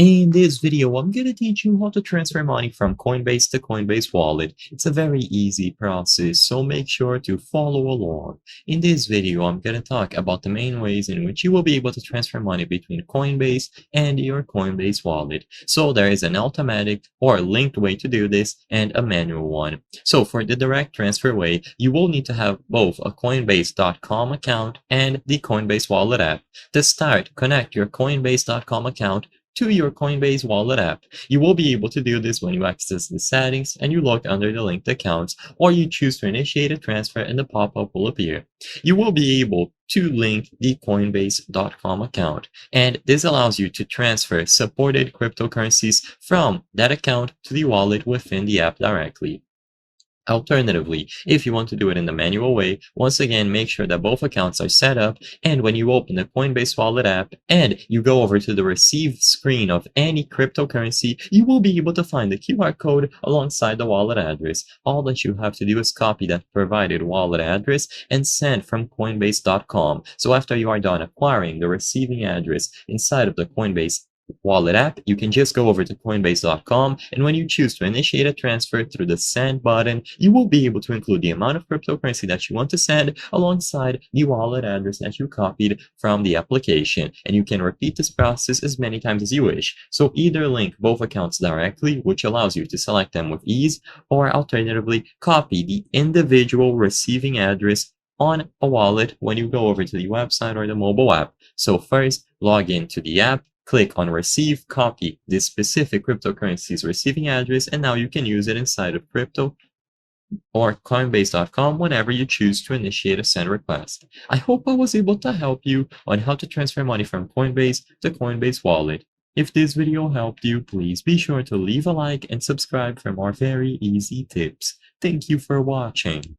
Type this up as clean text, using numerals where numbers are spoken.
In this video, I'm going to teach you how to transfer money from Coinbase to Coinbase Wallet. It's a very easy process, so make sure to follow along. In this video, I'm going to talk about the main ways in which you will be able to transfer money between Coinbase and your Coinbase Wallet. So there is an automatic or linked way to do this and a manual one. So for the direct transfer way, you will need to have both a Coinbase.com account and the Coinbase Wallet app. To start, connect your Coinbase.com account to your Coinbase wallet app. You will be able to do this when you access the settings and you look under the linked accounts, or you choose to initiate a transfer and the pop-up will appear. You will be able to link the Coinbase.com account, and this allows you to transfer supported cryptocurrencies from that account to the wallet within the app directly. Alternatively, if you want to do it in the manual way, once again, make sure that both accounts are set up, and when you open the Coinbase Wallet app and you go over to the receive screen of any cryptocurrency, you will be able to find the QR code alongside the wallet address. All that you have to do is copy that provided wallet address and send from Coinbase.com. So after you are done acquiring the receiving address inside of the Coinbase wallet app, you can just go over to Coinbase.com, and when you choose to initiate a transfer through the send button, you will be able to include the amount of cryptocurrency that you want to send alongside the wallet address that you copied from the application. And you can repeat this process as many times as you wish. So either link both accounts directly, which allows you to select them with ease, or alternatively, copy the individual receiving address on a wallet when you go over to the website or the mobile app. So first, log into the app, click on receive, copy this specific cryptocurrency's receiving address, and now you can use it inside of crypto or Coinbase.com whenever you choose to initiate a send request. I hope I was able to help you on how to transfer money from Coinbase to Coinbase Wallet. If this video helped you, please be sure to leave a like and subscribe for more very easy tips. Thank you for watching.